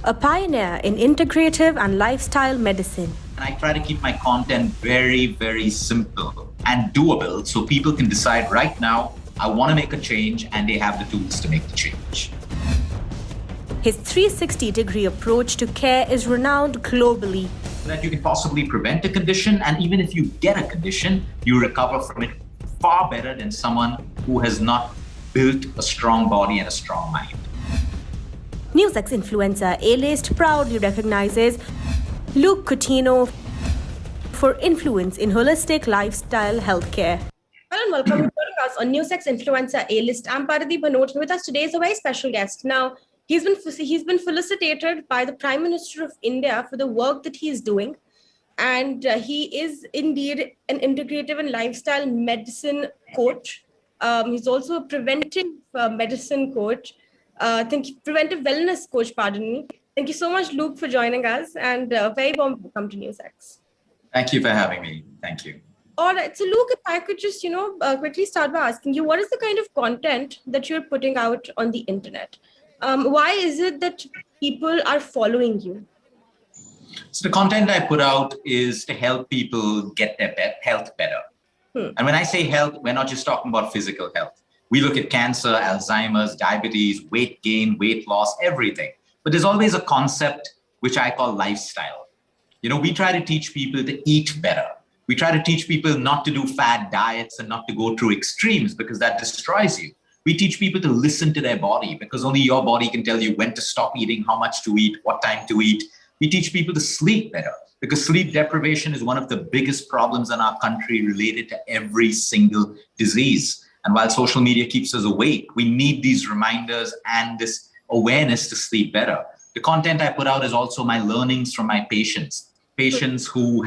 a pioneer in integrative and lifestyle medicine. And I try to keep my content very, very simple and doable so people can decide right now, I want to make a change, and they have the tools to make the change. His 360-degree approach to care is renowned globally. That you can possibly prevent a condition, and even if you get a condition, you recover from it far better than someone who has not built a strong body and a strong mind. NewsX influencer A-list proudly recognizes Luke Coutinho for influence in holistic lifestyle healthcare. Hello and welcome to us on NewsX influencer A-list. I'm Paradhi Bhanot. With us today is a very special guest. Now, he's been felicitated by the Prime Minister of India for the work that he's doing. And he is indeed an integrative and lifestyle medicine coach. He's also a preventive medicine coach. Preventive wellness coach, pardon me. Thank you so much, Luke, for joining us, and very warm welcome to NewsX. Thank you for having me. Thank you. All right. So, Luke, if I could just, quickly start by asking you, what is the kind of content that you're putting out on the internet? Why is it that people are following you? So the content I put out is to help people get their health better. And when I say health, we're not just talking about physical health. We look at cancer, Alzheimer's, diabetes, weight gain, weight loss, everything. But there's always a concept which I call lifestyle. We try to teach people to eat better. We try to teach people not to do fad diets and not to go through extremes because that destroys you. We teach people to listen to their body because only your body can tell you when to stop eating, how much to eat, what time to eat. We teach people to sleep better because sleep deprivation is one of the biggest problems in our country related to every single disease. And while social media keeps us awake, we need these reminders and this awareness to sleep better. The content I put out is also my learnings from my patients who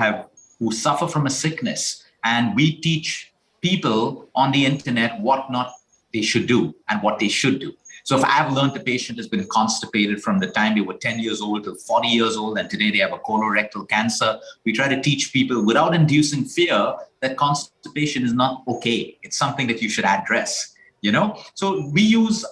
suffer from a sickness. And we teach people on the internet what not they should do and what they should do. So if I've learned a patient has been constipated from the time they were 10 years old till 40 years old, and today they have a colorectal cancer, we try to teach people without inducing fear that constipation is not okay. It's something that you should address, So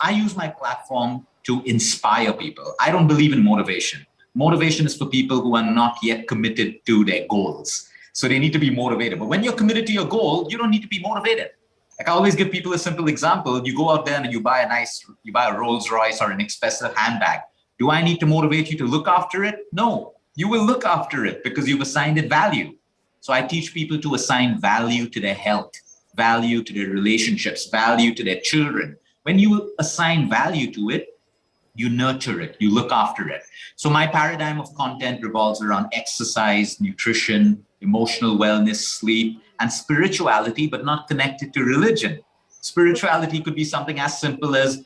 I use my platform to inspire people. I don't believe in motivation. Motivation is for people who are not yet committed to their goals. So they need to be motivated. But when you're committed to your goal, you don't need to be motivated. Like I always give people a simple example. You go out there and you buy a Rolls Royce or an expensive handbag. Do I need to motivate you to look after it? No, you will look after it because you've assigned it value. So I teach people to assign value to their health, value to their relationships, value to their children. When you assign value to it, you nurture it, you look after it. So my paradigm of content revolves around exercise, nutrition, emotional wellness, sleep, and spirituality, but not connected to religion. Spirituality could be something as simple as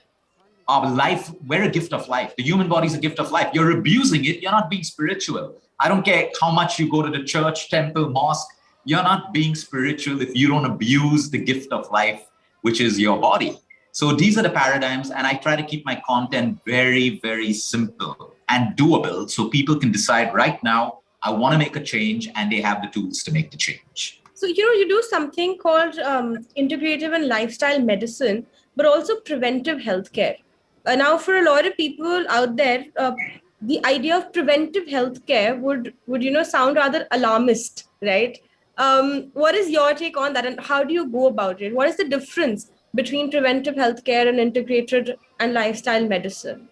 our life. We're a gift of life. The human body is a gift of life. You're abusing it, you're not being spiritual. I don't care how much you go to the church, temple, mosque, you're not being spiritual if you don't abuse the gift of life, which is your body. So these are the paradigms, and I try to keep my content very, very simple and doable so people can decide right now, I want to make a change, and they have the tools to make the change. So, you do something called integrative and lifestyle medicine, but also preventive healthcare. Now, for a lot of people out there, the idea of preventive healthcare would sound rather alarmist, right? What is your take on that, and how do you go about it? What is the difference between preventive healthcare and integrated and lifestyle medicine?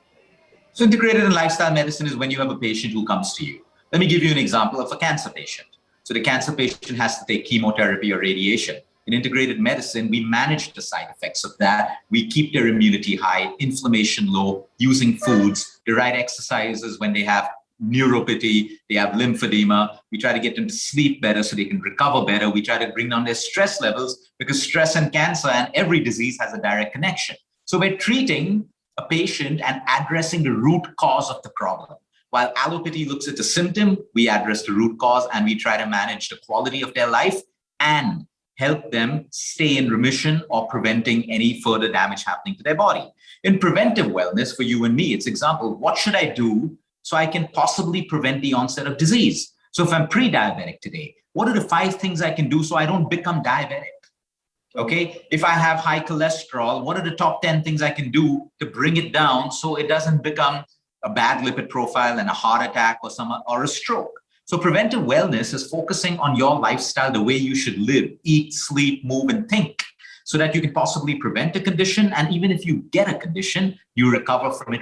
So integrated and lifestyle medicine is when you have a patient who comes to you. Let me give you an example of a cancer patient. So the cancer patient has to take chemotherapy or radiation. In integrated medicine, we manage the side effects of that. We keep their immunity high, inflammation low, using foods, the right exercises when they have neuropathy, they have lymphedema. We try to get them to sleep better so they can recover better. We try to bring down their stress levels because stress and cancer and every disease has a direct connection. So we're treating a patient and addressing the root cause of the problem. While allopathy looks at the symptom, we address the root cause and we try to manage the quality of their life and help them stay in remission or preventing any further damage happening to their body. In preventive wellness, for you and me, it's example, what should I do so I can possibly prevent the onset of disease? So if I'm pre-diabetic today, what are the 5 things I can do so I don't become diabetic? Okay, if I have high cholesterol, what are the top 10 things I can do to bring it down so it doesn't become a bad lipid profile and a heart attack or a stroke. So preventive wellness is focusing on your lifestyle, the way you should live, eat, sleep, move, and think, so that you can possibly prevent a condition. And even if you get a condition, you recover from it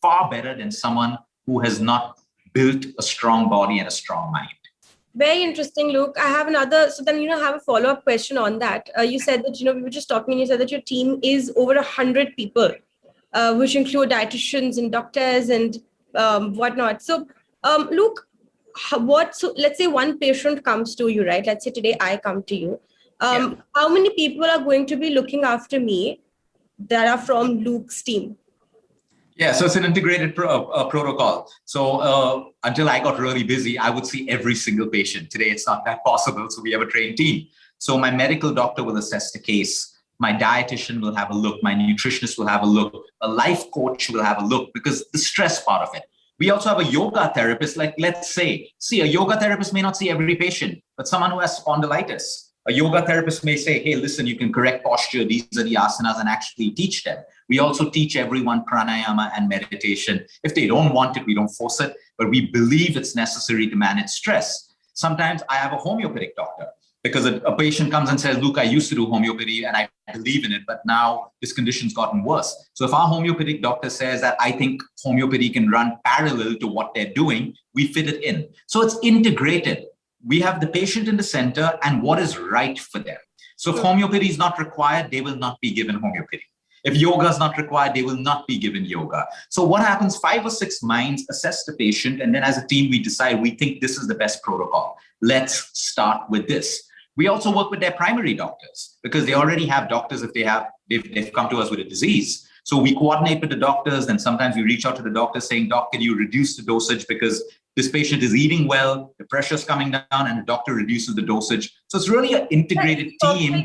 far better than someone who has not built a strong body and a strong mind. Very interesting, Luke. I have another, so then, I have a follow-up question on that. You said that, we were just talking, and you said that your team is over 100 people, which include dietitians and doctors and whatnot. So, Luke, so let's say one patient comes to you, right? Let's say today I come to you. How many people are going to be looking after me that are from Luke's team? Yeah, so it's an integrated protocol. So until I got really busy, I would see every single patient. Today, it's not that possible. So we have a trained team. So my medical doctor will assess the case. My dietitian will have a look. My nutritionist will have a look. A life coach will have a look, because the stress part of it. We also have a yoga therapist. Like, let's say, a yoga therapist may not see every patient, but someone who has spondylitis. A yoga therapist may say, hey, listen, you can correct posture. These are the asanas, and actually teach them. We also teach everyone pranayama and meditation. If they don't want it, we don't force it, but we believe it's necessary to manage stress. Sometimes I have a homeopathic doctor, because a patient comes and says, look, I used to do homeopathy and I believe in it, but now this condition's gotten worse. So if our homeopathic doctor says that I think homeopathy can run parallel to what they're doing, we fit it in. So it's integrated. We have the patient in the center and what is right for them. So if homeopathy is not required, they will not be given homeopathy. If yoga is not required, they will not be given yoga. So what happens, 5 or 6 minds assess the patient, and then as a team, we decide, we think this is the best protocol. Let's start with this. We also work with their primary doctors, because they already have doctors if they've come to us with a disease. So we coordinate with the doctors, and sometimes we reach out to the doctor saying, doc, can you reduce the dosage because this patient is eating well, the pressure's coming down, and the doctor reduces the dosage. So it's really an integrated team.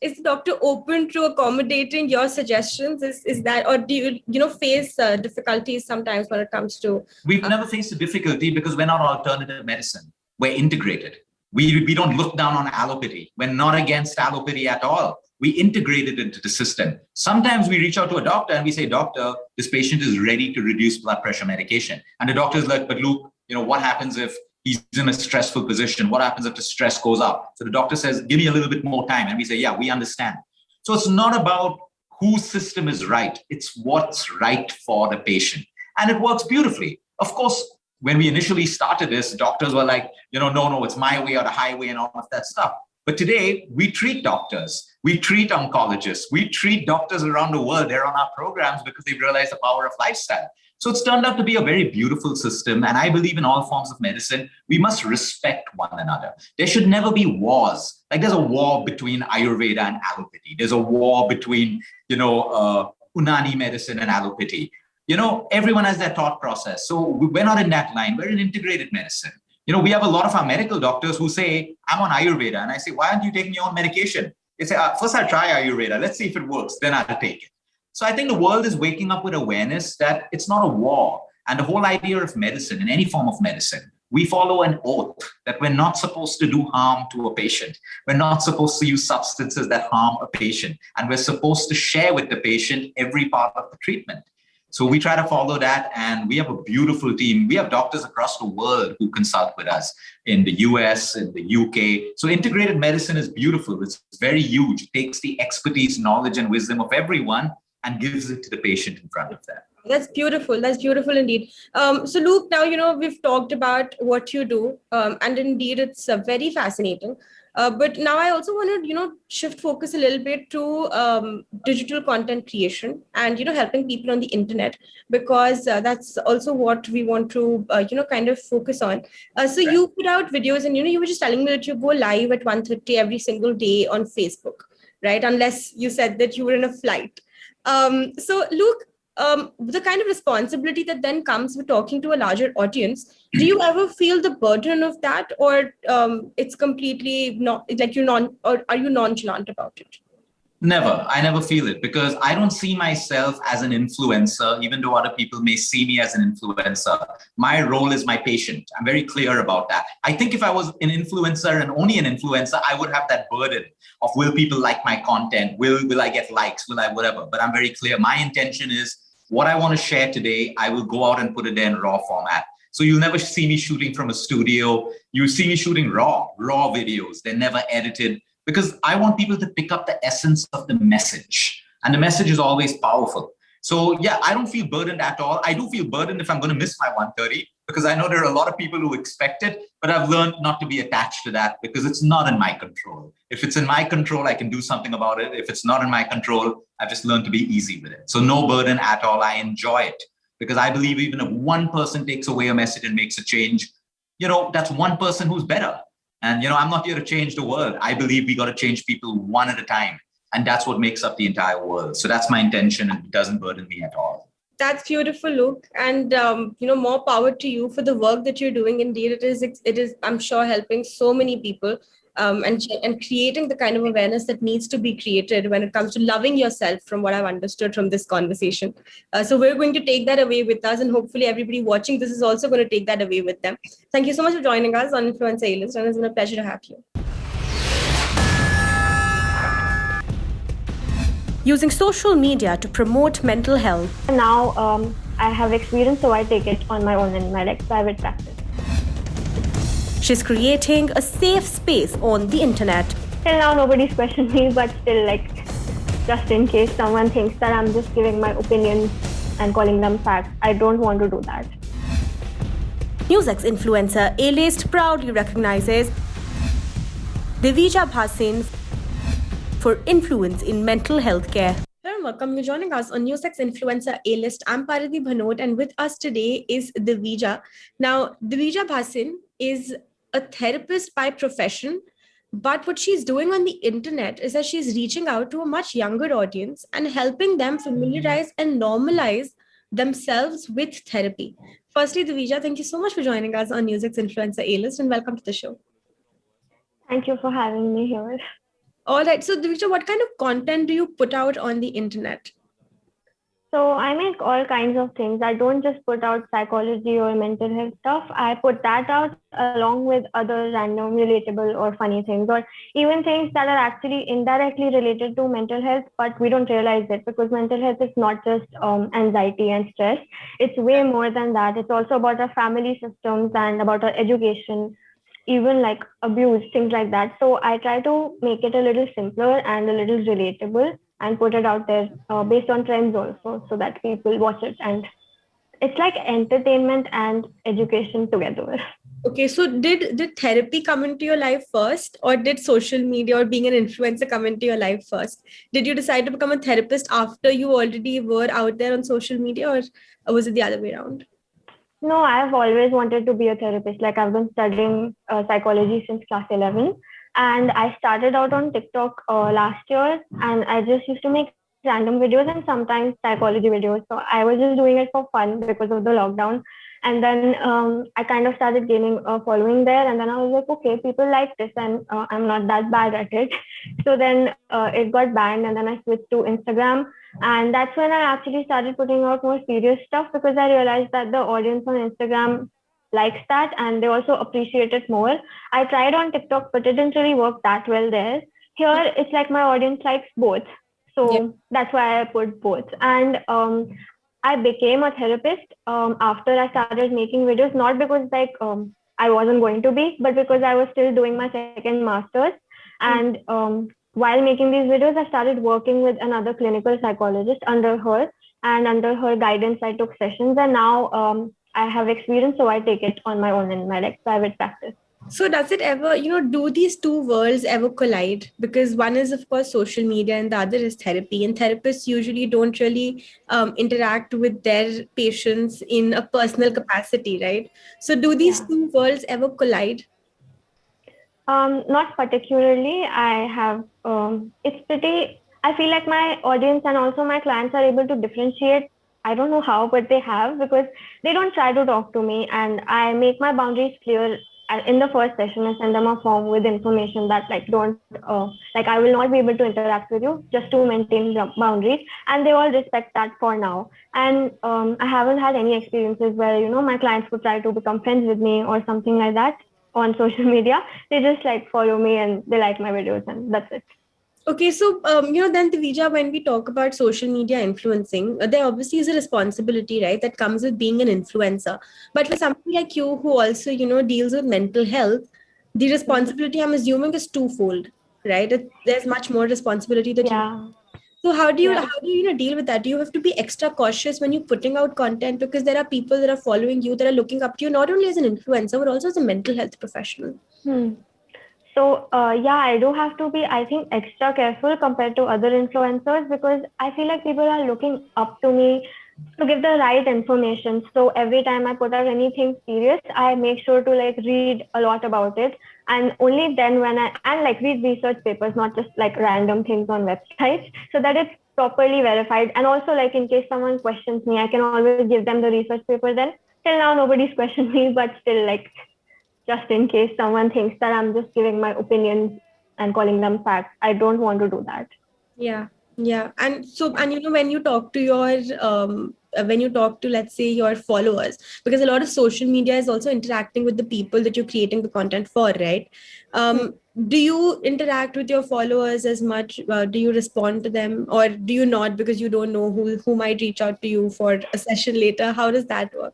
Is the doctor open to accommodating your suggestions? Is that, or do you face difficulties sometimes when it comes to? We've never faced a difficulty, because we're not alternative medicine. We're integrated. We don't look down on allopathy. We're not against allopathy at all. We integrate it into the system. Sometimes we reach out to a doctor and we say, doctor, this patient is ready to reduce blood pressure medication. And the doctor is like, but Luke, what happens if he's in a stressful position? What happens if the stress goes up? So the doctor says, give me a little bit more time. And we say, yeah, we understand. So it's not about whose system is right. It's what's right for the patient. And it works beautifully. Of course, when we initially started this, doctors were like, no, it's my way or the highway and all of that stuff. But today, we treat doctors, we treat oncologists, we treat doctors around the world. They're on our programs because they've realized the power of lifestyle. So it's turned out to be a very beautiful system. And I believe in all forms of medicine, we must respect one another. There should never be wars. Like there's a war between Ayurveda and allopathy. There's a war between, Unani medicine and allopathy. Everyone has their thought process. So we're not in that line. We're in integrated medicine. We have a lot of our medical doctors who say, I'm on Ayurveda. And I say, why aren't you taking your own medication? They say, first I'll try Ayurveda. Let's see if it works. Then I'll take it. So I think the world is waking up with awareness that it's not a war. And the whole idea of medicine, in any form of medicine, we follow an oath that we're not supposed to do harm to a patient. We're not supposed to use substances that harm a patient. And we're supposed to share with the patient every part of the treatment. So we try to follow that, and we have a beautiful team. We have doctors across the world who consult with us in the US, in the UK. So integrated medicine is beautiful. It's very huge. It takes the expertise, knowledge, and wisdom of everyone and gives it to the patient in front of them. That's beautiful. That's beautiful indeed. So Luke, now, we've talked about what you do, and indeed it's very fascinating. But now I also want to, shift focus a little bit to digital content creation and, helping people on the internet, because that's also what we want to, kind of focus on. So you put out videos and, you were just telling me that you go live at 1:30 every single day on Facebook, right? Unless you said that you were in a flight. So Luke, the kind of responsibility that then comes with talking to a larger audience, do you ever feel the burden of that, or it's completely not like or are you nonchalant about it? Never. I never feel it, because I don't see myself as an influencer, even though other people may see me as an influencer. My role is my patient. I'm very clear about that. I think if I was an influencer and only an influencer, I would have that burden of, will people like my content? Will I get likes? Will I whatever? But I'm very clear. My intention is what I want to share today, I will go out and put it there in raw format. So you'll never see me shooting from a studio. You see me shooting raw videos. They're never edited because I want people to pick up the essence of the message. And the message is always powerful. So yeah, I don't feel burdened at all. I do feel burdened if I'm going to miss my 1:30 because I know there are a lot of people who expect it, but I've learned not to be attached to that because it's not in my control. If it's in my control, I can do something about it. If it's not in my control, I've just learned to be easy with it. So no burden at all. I enjoy it because I believe even if one person takes away a message and makes a change, that's one person who's better. And, I'm not here to change the world. I believe we got to change people one at a time. And that's what makes up the entire world. So that's my intention, and it doesn't burden me at all. That's beautiful, Luke. And, more power to you for the work that you're doing. Indeed, it is, I'm sure, helping so many people and creating the kind of awareness that needs to be created when it comes to loving yourself, from what I've understood from this conversation. So we're going to take that away with us, and hopefully everybody watching this is also going to take that away with them. Thank you so much for joining us on Influencer A-List, and it's been a pleasure to have you. Using social media to promote mental health. Now I have experience, so I take it on my own in my private practice. She's creating a safe space on the internet. Till now, nobody's questioned me, but still, just in case someone thinks that I'm just giving my opinions and calling them facts, I don't want to do that. NewsX influencer A-List proudly recognizes Divija Arouba for influence in mental health care. Hello and welcome. You're joining us on NewsX Influencer A-List. I'm Paridhi Bhanot, and with us today is Divija. Now, Divija Arouba is a therapist by profession, but what she's doing on the internet is that she's reaching out to a much younger audience and helping them familiarize and normalize themselves with therapy. Firstly, Divija, thank you so much for joining us on NewsX Influencer A-List, and welcome to the show. Thank you for having me here. All right. So, Divija, what kind of content do you put out on the internet? So I make all kinds of things. I don't just put out psychology or mental health stuff. I put that out along with other random, relatable or funny things, or even things that are actually indirectly related to mental health, but we don't realize it because mental health is not just anxiety and stress. It's way more than that. It's also about our family systems and about our education, even like abuse, things like that. So I try to make it a little simpler and a little relatable and put it out there based on trends also, so that people watch it. And it's like entertainment and education together. Okay, so did therapy come into your life first, or did social media or being an influencer come into your life first? Did you decide to become a therapist after you already were out there on social media, or was it the other way around? No, I've always wanted to be a therapist. Like I've been studying psychology since class 11. And I started out on TikTok last year, and I just used to make random videos and sometimes psychology videos. So I was just doing it for fun because of the lockdown. And then I kind of started gaining a following there. And then I was like, okay, people like this and I'm not that bad at it. So then it got banned, and then I switched to Instagram. And that's when I actually started putting out more serious stuff because I realized that the audience on Instagram likes that and they also appreciate it more. I tried on TikTok, but it didn't really work that well there. Here, it's like my audience likes both. So That's why I put both. And I became a therapist after I started making videos, not because I wasn't going to be, but because I was still doing my second master's. And while making these videos, I started working with another clinical psychologist under her, and under her guidance, I took sessions, and now I have experience, so I take it on my own in my private practice. So does it ever, do these two worlds ever collide? Because one is, of course, social media and the other is therapy. And therapists usually don't really interact with their patients in a personal capacity, right? So do these two worlds ever collide? Not particularly. I have, I feel like my audience and also my clients are able to differentiate. I don't know how, but they have, because they don't try to talk to me, and I make my boundaries clear in the first session. I send them a form with information that I will not be able to interact with you just to maintain the boundaries, and they all respect that for now. And I haven't had any experiences where, my clients would try to become friends with me or something like that on social media. They just follow me and they like my videos, and that's it. Okay, so then Divija, when we talk about social media influencing, there obviously is a responsibility, right, that comes with being an influencer. But for somebody like you who also, deals with mental health, the responsibility I'm assuming is twofold, right? There's much more responsibility that you. Yeah. So how do you Yeah. deal with that? Do you have to be extra cautious when you're putting out content because there are people that are following you that are looking up to you not only as an influencer but also as a mental health professional? Hmm. So, yeah, I do have to be, I think, extra careful compared to other influencers because I feel like people are looking up to me to give the right information. So every time I put out anything serious, I make sure to like read a lot about it. And only then and like read research papers, not just like random things on websites, so that it's properly verified. And also, like, in case someone questions me, I can always give them the research paper then. Till now, nobody's questioned me, but still, like, just in case someone thinks that I'm just giving my opinions and calling them facts. I don't want to do that. Yeah, yeah. And so, and when you talk to when you talk to, let's say, your followers, because a lot of social media is also interacting with the people that you're creating the content for, right? Um, do you interact with your followers as much? Do you respond to them, or do you not because you don't know who might reach out to you for a session later? How does that work?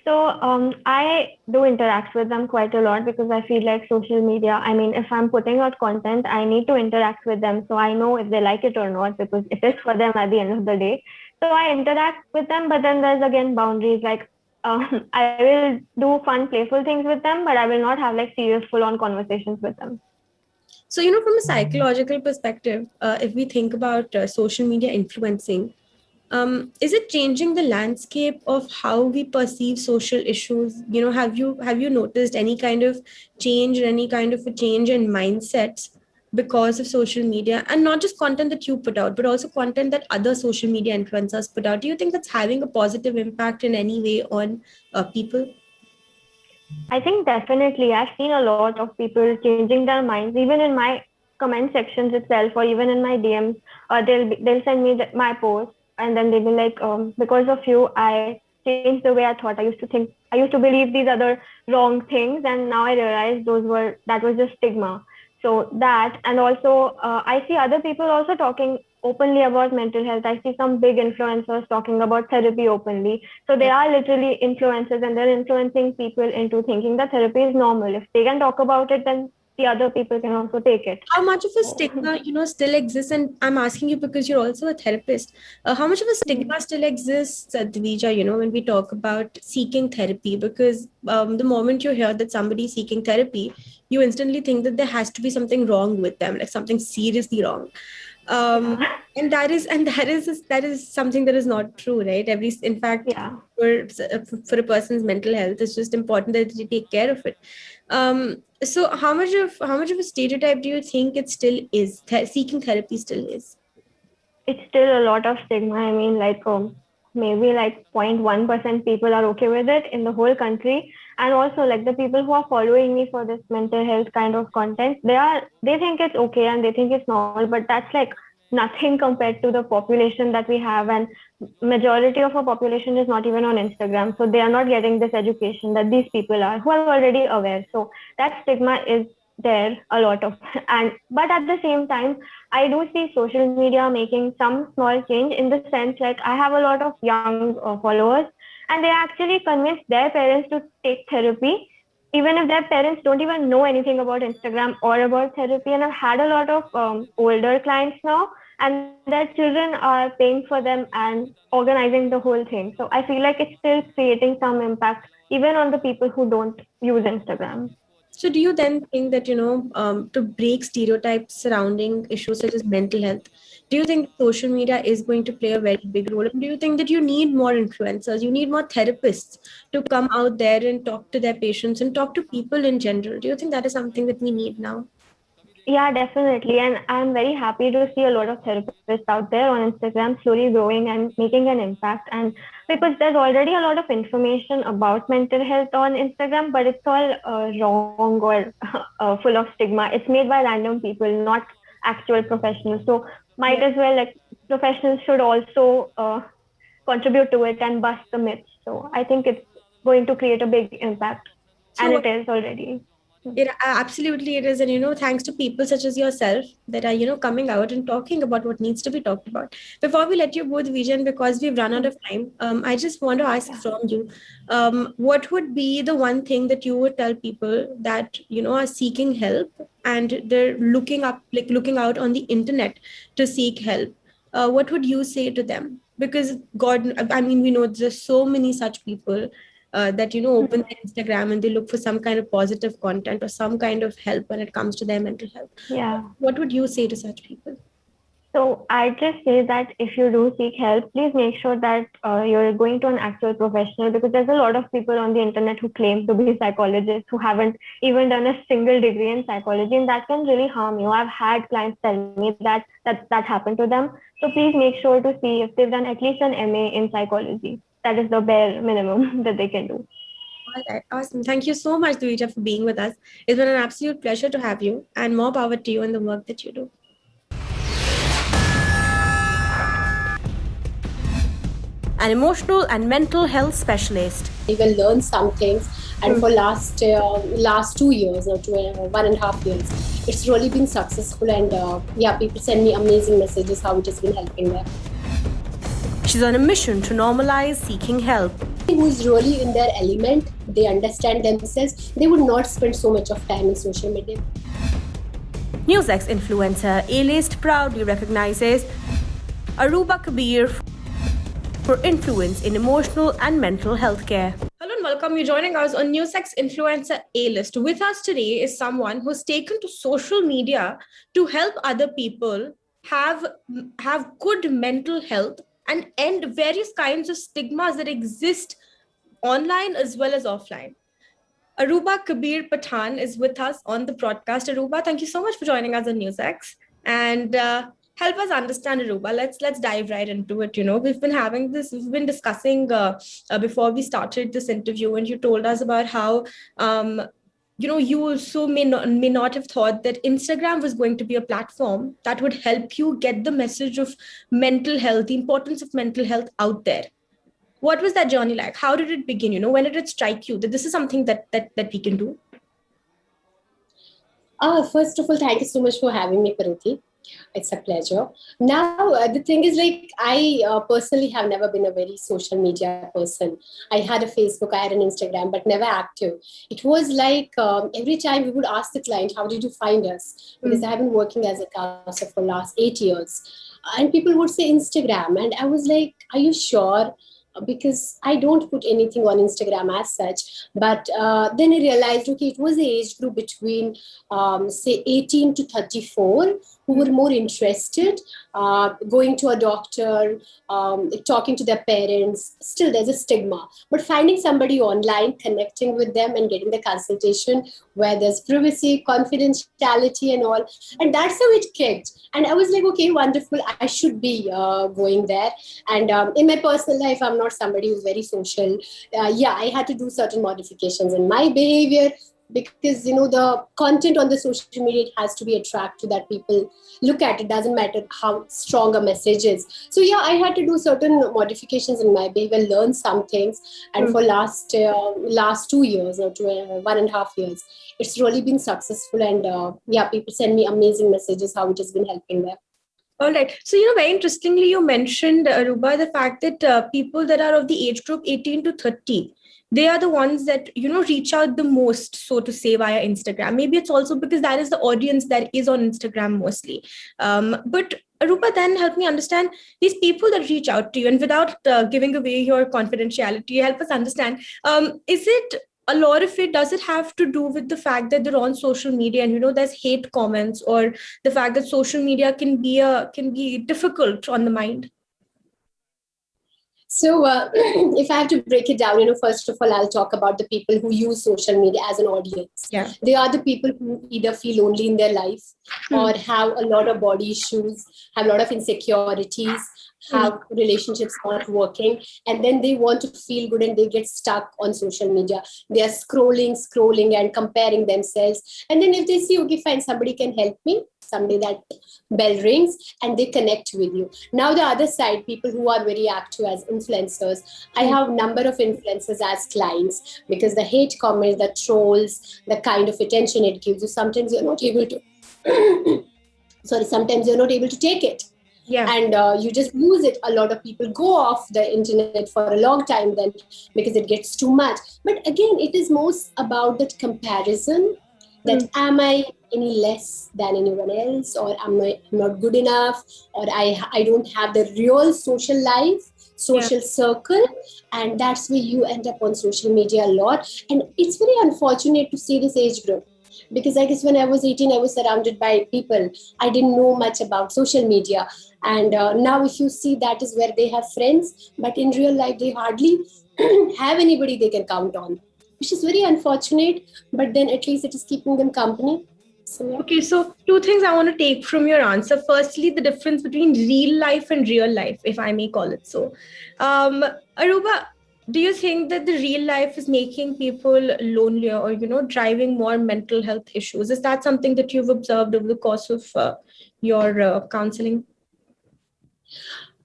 So I do interact with them quite a lot because I feel like social media, I mean, if I'm putting out content, I need to interact with them so I know if they like it or not because it is for them at the end of the day. So I interact with them, but then there's again boundaries like I will do fun, playful things with them, but I will not have like serious, full on conversations with them. So, from a psychological perspective, if we think about social media influencing, is it changing the landscape of how we perceive social issues? Have you noticed any kind of change or any kind of a change in mindsets because of social media, and not just content that you put out, but also content that other social media influencers put out? Do you think that's having a positive impact in any way on people? I think definitely. I've seen a lot of people changing their minds, even in my comment sections itself, or even in my DMs. They'll send me my post, and then they'll be like, because of you, I changed the way I thought. I used to believe these other wrong things, and now I realize that was just stigma. So that, and also I see other people also talking openly about mental health. I see some big influencers talking about therapy openly, so they are literally influencers and they're influencing people into thinking that therapy is normal. If they can talk about it, then the other people can also take it. How much of a So, stigma still exists, and I'm asking you because you're also a therapist. How much of a stigma still exists, Divija, when we talk about seeking therapy? Because the moment you hear that somebody is seeking therapy, you instantly think that there has to be something wrong with them, like something seriously wrong. um, yeah, and that is something that is not true, right? In fact, yeah. for a person's mental health, it's just important that you take care of it. So how much of a stereotype do you think it still is, seeking therapy still is? It's still a lot of stigma. I mean, like maybe like 0.1% people are okay with it in the whole country. And also like the people who are following me for this mental health kind of content, they think it's okay and they think it's normal, but that's like nothing compared to the population that we have. And majority of our population is not even on Instagram. So they are not getting this education that these people are who are already aware. So that stigma is there a lot of and but at the same time I do see social media making some small change in the sense like I have a lot of young followers and they actually convince their parents to take therapy even if their parents don't even know anything about Instagram or about therapy. And I've had a lot of older clients now and their children are paying for them and organizing the whole thing. So I feel like it's still creating some impact even on the people who don't use Instagram. So do you then think that, to break stereotypes surrounding issues such as mental health, do you think social media is going to play a very big role? And do you think that you need more influencers, you need more therapists to come out there and talk to their patients and talk to people in general? Do you think that is something that we need now? Yeah, definitely. And I'm very happy to see a lot of therapists out there on Instagram slowly growing and making an impact. And because there's already a lot of information about mental health on Instagram, but it's all wrong or full of stigma. It's made by random people, not actual professionals. So might Yeah. as well, like, professionals should also contribute to it and bust the myths. So I think it's going to create a big impact. So And what it is already. Absolutely it is. And, thanks to people such as yourself that are, coming out and talking about what needs to be talked about. Before we let you go, Divijan, because we've run out of time, I just want to ask from you, what would be the one thing that you would tell people that, are seeking help and they're looking out on the internet to seek help? What would you say to them? Because God, I mean, we know there's so many such people that open their Instagram and they look for some kind of positive content or some kind of help when it comes to their mental health. Yeah. What would you say to such people? So I just say that if you do seek help, please make sure that you're going to an actual professional, because there's a lot of people on the internet who claim to be psychologists who haven't even done a single degree in psychology, and that can really harm you. I've had clients tell me that happened to them. So please make sure to see if they've done at least an MA in psychology. That is the bare minimum that they can do. All right, awesome. Thank you so much, Divija, for being with us. It's been an absolute pleasure to have you, and more power to you in the work that you do. An emotional and mental health specialist. You will learn some things, and for last 2 years or 1.5 years, it's really been successful. And people send me amazing messages how it has been helping them. She's on a mission to normalize seeking help. Who's really in their element, they understand themselves, they would not spend so much of time in social media. NewsX influencer A-list proudly recognizes Arouba Kabir for influence in emotional and mental health care. Hello and welcome. You're joining us on NewsX Influencer A-list. With us today is someone who's taken to social media to help other people have good mental health and end various kinds of stigmas that exist online as well as offline. Arouba Kabir Pathan is with us on the broadcast. Arouba, thank you so much for joining us on NewsX. And help us understand Arouba. Let's dive right into it. We've been discussing before we started this interview, and you told us about how you also may not have thought that Instagram was going to be a platform that would help you get the message of mental health, the importance of mental health out there. What was that journey like? How did it begin? When did it strike you that this is something that we can do? First of all, thank you so much for having me, Pariti. It's a pleasure. Now, the thing is, I personally have never been a very social media person. I had a Facebook, I had an Instagram, but never active. It was like every time we would ask the client, how did you find us? Because I have been working as a counselor for the last 8 years. And people would say Instagram. And I was like, are you sure? Because I don't put anything on Instagram as such. But then I realized, okay, it was the age group between, say, 18 to 34 who were more interested, going to a doctor, talking to their parents. Still, there's a stigma. But finding somebody online, connecting with them and getting the consultation where there's privacy, confidentiality and all. And that's how it kicked. And I was like, okay, wonderful. I should be going there. And in my personal life, I'm not somebody who's very social. I had to do certain modifications in my behavior, because the content on the social media, it has to be attractive that people look at. It doesn't matter how strong a message is. So I had to do certain modifications in my behavior, learn some things. And for last 2 years or 1.5 years, it's really been successful. And people send me amazing messages how it has been helping them. All right. So, very interestingly, you mentioned, Arouba, the fact that people that are of the age group 18 to 30, they are the ones that, reach out the most, so to say, via Instagram. Maybe it's also because that is the audience that is on Instagram mostly. But Arouba, then help me understand these people that reach out to you, and without giving away your confidentiality, help us understand, is it a lot of it, does it have to do with the fact that they're on social media and, there's hate comments, or the fact that social media can be difficult on the mind? So if I have to break it down, first of all, I'll talk about the people who use social media as an audience. Yeah. They are the people who either feel lonely in their life or have a lot of body issues, have a lot of insecurities, have relationships not working, and then they want to feel good and they get stuck on social media. They are scrolling and comparing themselves. And then if they see, okay, fine, somebody can help me, someday that bell rings and they connect with you. Now the other side, people who are very active as influencers, I have a number of influencers as clients, because the hate comments, the trolls, the kind of attention it gives you, sometimes you're not able to sometimes you're not able to take it. And you just lose it. A lot of people go off the internet for a long time then, because it gets too much. But again, it is most about that comparison, that am I any less than anyone else, or am I not good enough, or I don't have the real social life, social circle. And that's where you end up on social media a lot. And it's very unfortunate to see this age group, because I guess when I was 18, I was surrounded by people. I didn't know much about social media. And now if you see, that is where they have friends, but in real life, they hardly have anybody they can count on, which is very unfortunate, but then at least it is keeping them company. So, yeah. Okay, so two things I want to take from your answer. Firstly, the difference between real life and real life, if I may call it so. Arouba, do you think that the real life is making people lonelier, or, driving more mental health issues? Is that something that you've observed over the course of your counseling?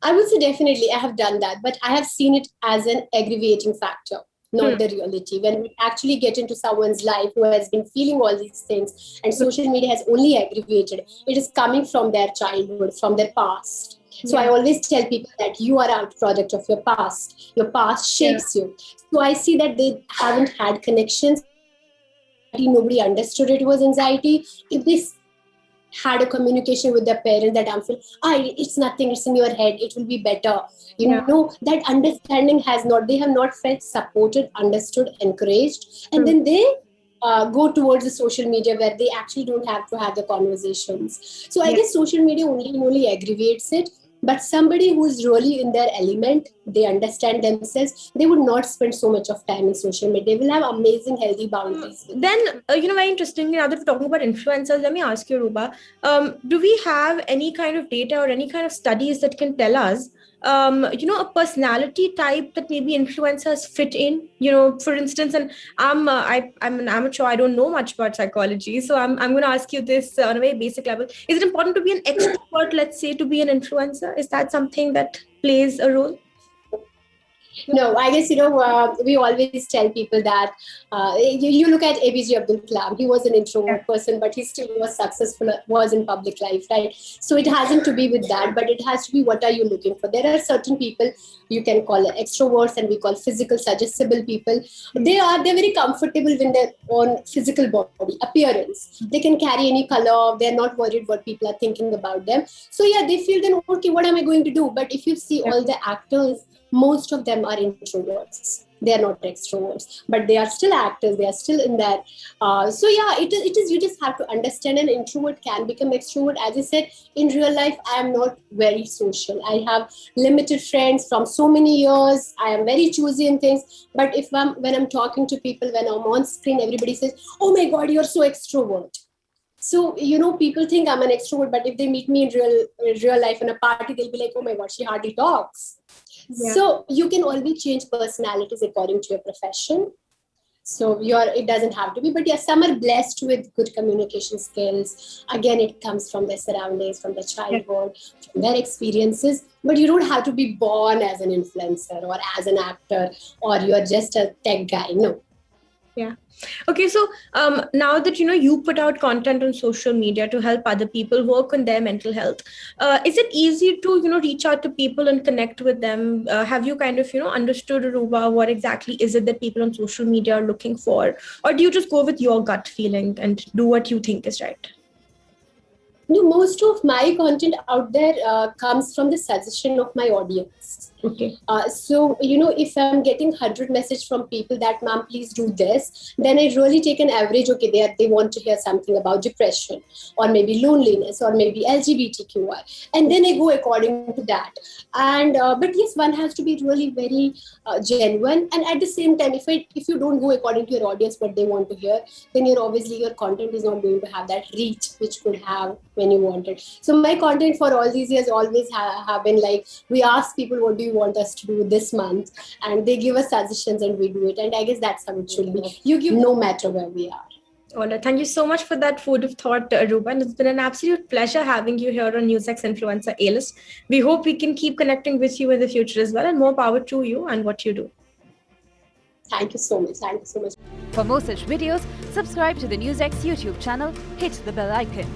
I would say definitely I have done that, but I have seen it as an aggravating factor, not the reality. When we actually get into someone's life who has been feeling all these things, and social media has only aggravated, it is coming from their childhood, from their past. So I always tell people that you are a product of your past. Your past shapes you. So I see that they haven't had connections. Nobody understood it was anxiety. If they had a communication with their parents, that I'm feeling, it's nothing, it's in your head, it will be better. You know, that understanding they have not felt supported, understood, encouraged. And then they go towards the social media where they actually don't have to have the conversations. So I guess social media only aggravates it. But somebody who is really in their element, they understand themselves, they would not spend so much of time in social media. They will have amazing, healthy boundaries. Then, very interestingly, now that we're talking about influencers, let me ask you, Arouba, do we have any kind of data or any kind of studies that can tell us, a personality type that maybe influencers fit in? For instance, and I'm an amateur, I don't know much about psychology, so I'm going to ask you this on a very basic level. Is it important to be an extrovert, let's say, to be an influencer? Is that something that plays a role? No, I guess, we always tell people that you look at APJ Abdul Kalam. He was an introvert person, but he still was successful, was in public life, right? So it hasn't to be with that, but it has to be, what are you looking for? There are certain people you can call extroverts, and we call physical suggestible people. They're very comfortable in their own physical body appearance. They can carry any color. They're not worried what people are thinking about them. So they feel then, okay, what am I going to do? But if you see all the actors, most of them are introverts. They are not extroverts, but they are still actors. They are still in that. It is. You just have to understand an introvert can become extrovert. As I said, in real life, I am not very social. I have limited friends from so many years. I am very choosy in things. But when I'm talking to people, when I'm on screen, everybody says, "Oh my God, you're so extrovert." So, people think I'm an extrovert, but if they meet me in real life in a party, they'll be like, "Oh my God, she hardly talks." So you can always change personalities according to your profession. So it doesn't have to be, but some are blessed with good communication skills. Again, it comes from their surroundings, from their childhood, from their experiences. But you don't have to be born as an influencer or as an actor, or you're just a tech guy. No. Yeah. Okay, so now that you put out content on social media to help other people work on their mental health, is it easy to reach out to people and connect with them? Have you kind of understood, Arouba, what exactly is it that people on social media are looking for, or do you just go with your gut feeling and do what you think is right? No, most of my content out there comes from the suggestion of my audience. Okay. So, if I'm getting 100 messages from people that, ma'am, please do this, then I really take an average. Okay, they want to hear something about depression, or maybe loneliness, or maybe LGBTQI. And then I go according to that. And but yes, one has to be really very genuine. And at the same time, if you don't go according to your audience what they want to hear, then your content is not going to have that reach which could have when you want it. So my content for all these years always have been like, we ask people, what do you want us to do this month, and they give us suggestions and we do it. And I guess that's how it should be. You give no matter where we are. All right. Thank you so much for that food of thought, Arouba. And it's been an absolute pleasure having you here on NewsX Influencer A-List. We hope we can keep connecting with you in the future as well, and more power to you and what you do. Thank you so much. Thank you so much. For more such videos, subscribe to the NewsX YouTube channel, hit the bell icon.